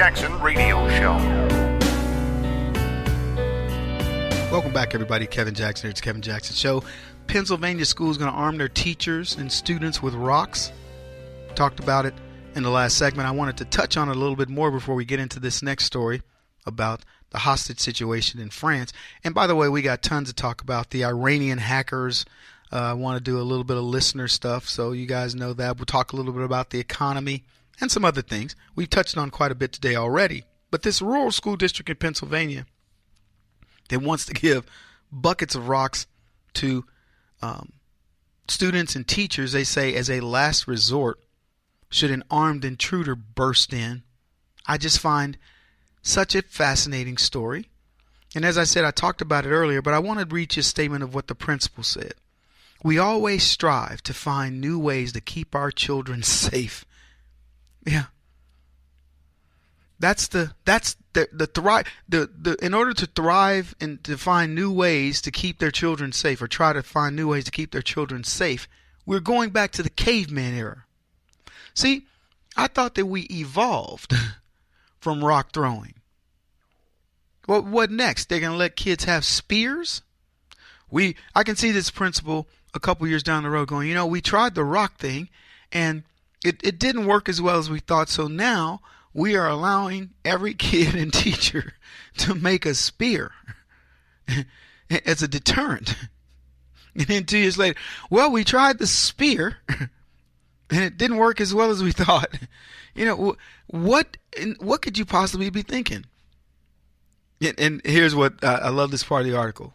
Jackson Radio Show. Welcome back, everybody. Kevin Jackson here. It's Kevin Jackson Show. Pennsylvania school is going to arm their teachers and students with rocks. Talked about it in the last segment. I wanted to touch on it a little bit more before we get into this next story about the hostage situation in France. And by the way, we got tons to talk about. The Iranian hackers. I want to do a little bit of listener stuff, so you guys know that. We'll talk a little bit about the economy and some other things. We've touched on quite a bit today already. But this rural school district in Pennsylvania that wants to give buckets of rocks to students and teachers, they say, as a last resort, should an armed intruder burst in. I just find such a fascinating story. And as I said, I talked about it earlier, but I want to read you a statement of what the principal said. We always strive to find new ways to keep our children safe. Yeah. In order to thrive and to find new ways to keep their children safe, or try to find new ways to keep their children safe, we're going back to the caveman era. See, I thought that we evolved from rock throwing. Well, what next? They're going to let kids have spears? I can see this principal a couple years down the road going, we tried the rock thing and it didn't work as well as we thought. So now we are allowing every kid and teacher to make a spear as a deterrent. And then 2 years later, well, we tried the spear and it didn't work as well as we thought. What could you possibly be thinking? And here's what I love, this part of the article.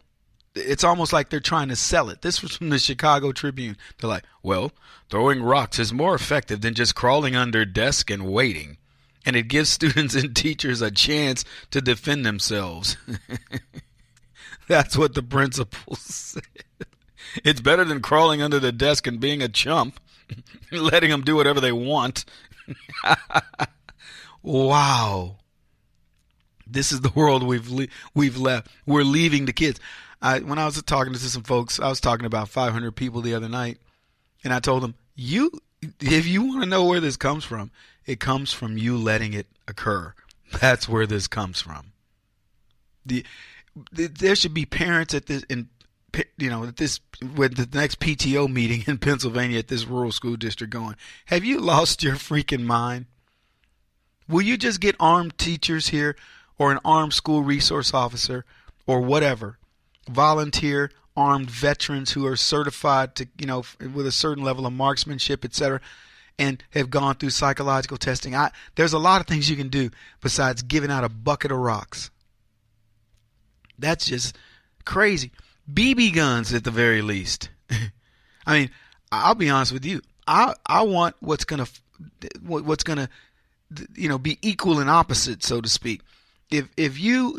It's almost like they're trying to sell it. This was from the Chicago Tribune. They're like, well, throwing rocks is more effective than just crawling under desk and waiting. And it gives students and teachers a chance to defend themselves. That's what the principal said. It's better than crawling under the desk and being a chump, letting them do whatever they want. Wow. This is the world we've left. We're leaving the kids. When I was talking to some folks, I was talking about 500 people the other night, and I told them, if you want to know where this comes from, it comes from you letting it occur. That's where this comes from. There should be parents at this, with the next PTO meeting in Pennsylvania at this rural school district going, have you lost your freaking mind? Will you just get armed teachers here, or an armed school resource officer, or whatever? Volunteer armed veterans who are certified to, with a certain level of marksmanship, etc., and have gone through psychological testing. There's a lot of things you can do besides giving out a bucket of rocks. That's just crazy. BB guns at the very least. I mean, I'll be honest with you. I want what's gonna be equal and opposite, so to speak. If you,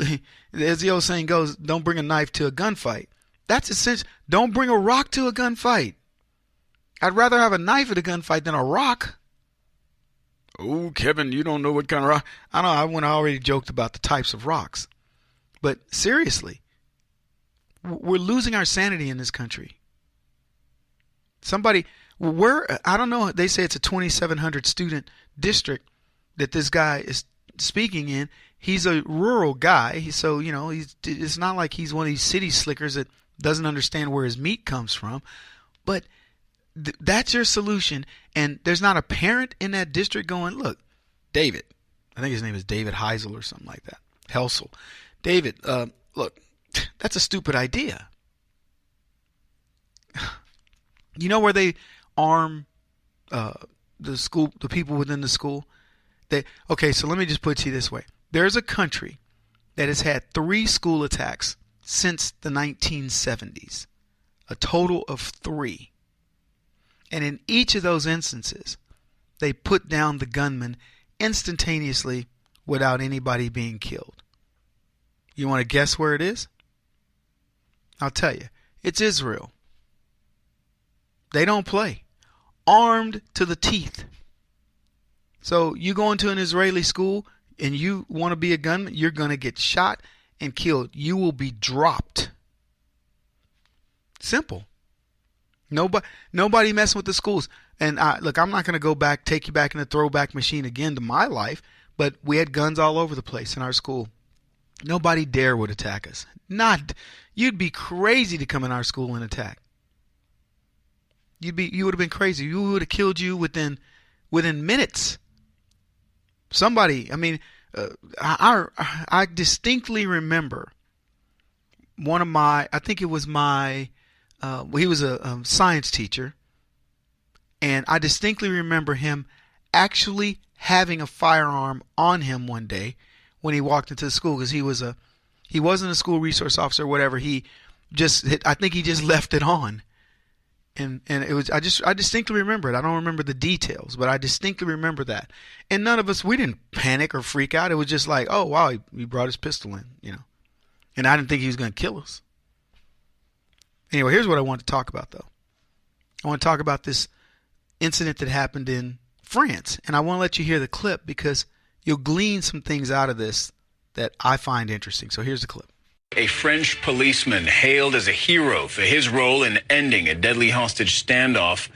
as the old saying goes, don't bring a knife to a gunfight. That's essential. Don't bring a rock to a gunfight. I'd rather have a knife at a gunfight than a rock. Oh, Kevin, you don't know what kind of rock. I know. I already joked about the types of rocks. But seriously, we're losing our sanity in this country. I don't know, they say it's a 2,700 student district that this guy is speaking in. He's a rural guy, so it's not like he's one of these city slickers that doesn't understand where his meat comes from. But that's your solution, and there's not a parent in that district going, look, David, I think his name is David Heisel or something like that, Helsel. David, look, that's a stupid idea. You know where they arm the people within the school? Okay, so let me just put it to you this way. There's a country that has had 3 school attacks since the 1970s, a total of 3. And in each of those instances, they put down the gunman instantaneously without anybody being killed. You want to guess where it is? I'll tell you. It's Israel. They don't play. Armed to the teeth. So you go into an Israeli school and you want to be a gunman, you're going to get shot and killed. You will be dropped. Simple. Nobody messing with the schools. And look, I'm not going to take you back in the throwback machine again to my life, but we had guns all over the place in our school. Nobody dare would attack us. You'd be crazy to come in our school and attack. You would have been crazy. You would have killed you within minutes. Somebody, I distinctly remember one of my, I think it was my, he was a science teacher, and I distinctly remember him actually having a firearm on him one day when he walked into the school, because he wasn't a school resource officer or whatever. I think he just left it on. And it was, I distinctly remember it. I don't remember the details, but I distinctly remember that. And none of us, we didn't panic or freak out. It was just like, oh wow, he brought his pistol in, And I didn't think he was going to kill us. Anyway, here's what I want to talk about, though. I want to talk about this incident that happened in France, and I want to let you hear the clip because you'll glean some things out of this that I find interesting. So here's the clip. A French policeman hailed as a hero for his role in ending a deadly hostage standoff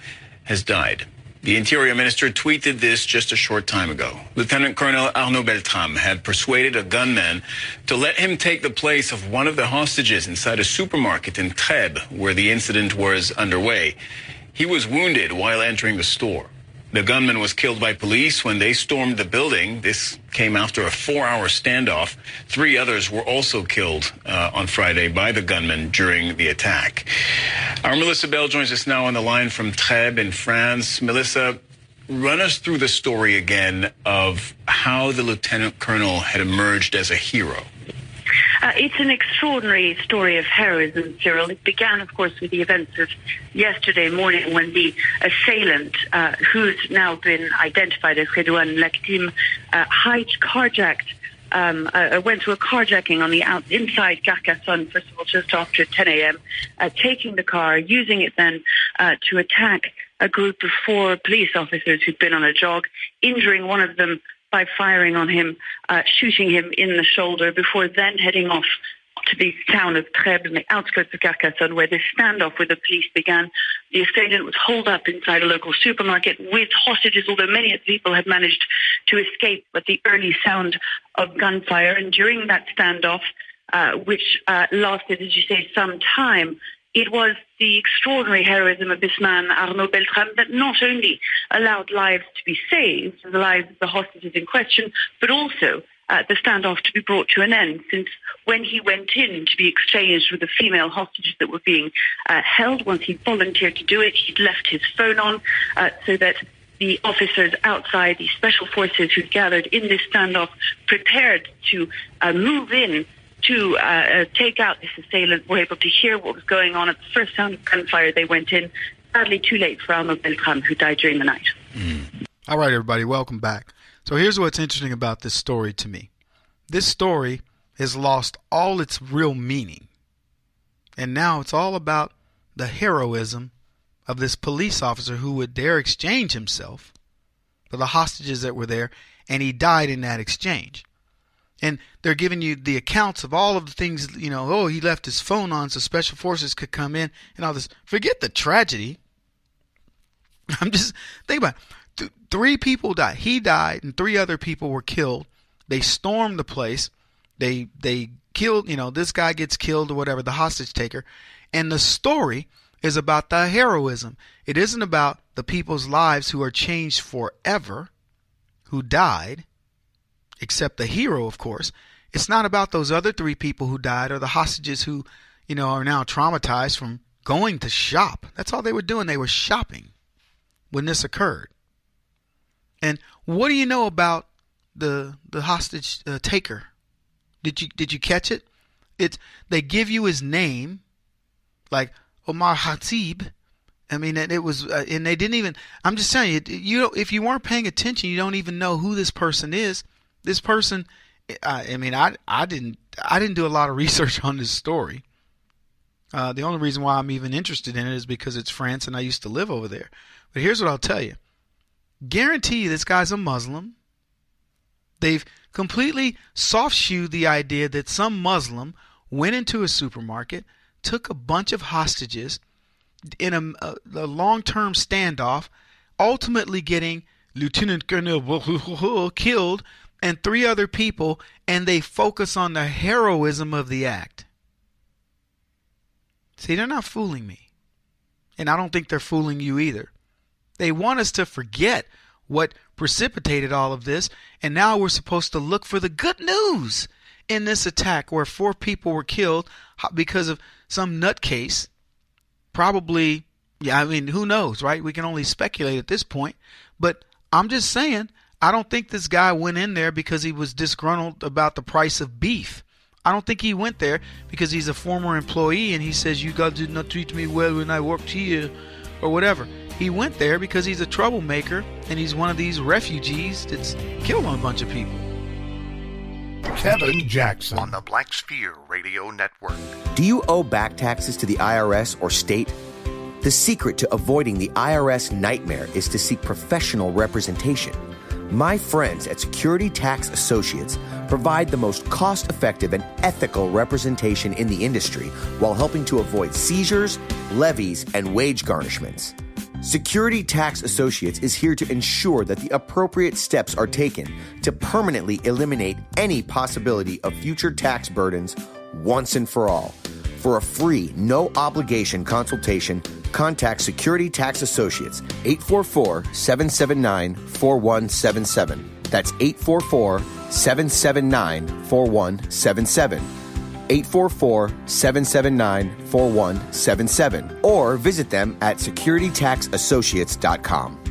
has died. The Interior Minister tweeted this just a short time ago. Lieutenant Colonel Arnaud Beltrame had persuaded a gunman to let him take the place of one of the hostages inside a supermarket in Trèbes, where the incident was underway. He was wounded while entering the store. The gunman was killed by police when they stormed the building. This came after a 4-hour standoff. 3 others were also killed on Friday by the gunman during the attack. Our Melissa Bell joins us now on the line from Trèbes in France. Melissa, run us through the story again of how the lieutenant colonel had emerged as a hero. It's an extraordinary story of heroism, Cyril. It began, of course, with the events of yesterday morning when the assailant, who's now been identified as Redouane Lactim, carjacked, went to a carjacking on the inside Carcassonne, first of all, just after 10 a.m., taking the car, using it then to attack a group of 4 police officers who'd been on a jog, injuring one of them by firing on him, shooting him in the shoulder, before then heading off to the town of Trèbes, in the outskirts of Carcassonne, where this standoff with the police began. The assailant was holed up inside a local supermarket with hostages, although many of the people had managed to escape with the early sound of gunfire. And during that standoff, which lasted, as you say, some time, it was the extraordinary heroism of this man, Arnaud Beltrame, that not only allowed lives to be saved, the lives of the hostages in question, but also the standoff to be brought to an end, since when he went in to be exchanged with the female hostages that were being held, once he volunteered to do it, he'd left his phone on so that the officers outside, the special forces who gathered in this standoff, prepared to move in to take out this assailant, were able to hear what was going on. At the first sound of gunfire, they went in. Sadly, too late for Arnaud Beltrame, who died during the night. All right, everybody, welcome back. So here's what's interesting about this story to me. This story has lost all its real meaning. And now it's all about the heroism of this police officer who would dare exchange himself for the hostages that were there, and he died in that exchange. And they're giving you the accounts of all of the things, he left his phone on so special forces could come in and all this. Forget the tragedy. I'm just, think about it. 3 people died. He died and 3 other people were killed. They stormed the place. They killed, this guy gets killed or whatever, the hostage taker. And the story is about the heroism. It isn't about the people's lives who are changed forever, who died. Except the hero, of course. It's not about those other 3 people who died or the hostages who, are now traumatized from going to shop. That's all they were doing. They were shopping when this occurred. And what do you know about the hostage taker? Did you catch it? They give you his name, like Omar Hatib. It was, and they didn't even. I'm just telling you, if you weren't paying attention, you don't even know who this person is. This person, I didn't do a lot of research on this story. The only reason why I'm even interested in it is because it's France and I used to live over there. But here's what I'll tell you. Guarantee you this guy's a Muslim. They've completely soft-shoed the idea that some Muslim went into a supermarket, took a bunch of hostages in a long-term standoff, ultimately getting Lieutenant Colonel killed and 3 other people, and they focus on the heroism of the act. See, they're not fooling me. And I don't think they're fooling you either. They want us to forget what precipitated all of this, and now we're supposed to look for the good news in this attack where 4 people were killed because of some nutcase. Probably, yeah, I mean, who knows, right? We can only speculate at this point. But I'm just saying, I don't think this guy went in there because he was disgruntled about the price of beef. I don't think he went there because he's a former employee and he says, you guys did not treat me well when I worked here or whatever. He went there because he's a troublemaker and he's one of these refugees that's killed a bunch of people. Kevin Jackson on the Black Sphere Radio Network. Do you owe back taxes to the IRS or state? The secret to avoiding the IRS nightmare is to seek professional representation. My friends at Security Tax Associates provide the most cost-effective and ethical representation in the industry while helping to avoid seizures, levies, and wage garnishments. Security Tax Associates is here to ensure that the appropriate steps are taken to permanently eliminate any possibility of future tax burdens once and for all. For a free, no-obligation consultation, contact Security Tax Associates, 844-779-4177. That's 844-779-4177. 844-779-4177. Or visit them at securitytaxassociates.com.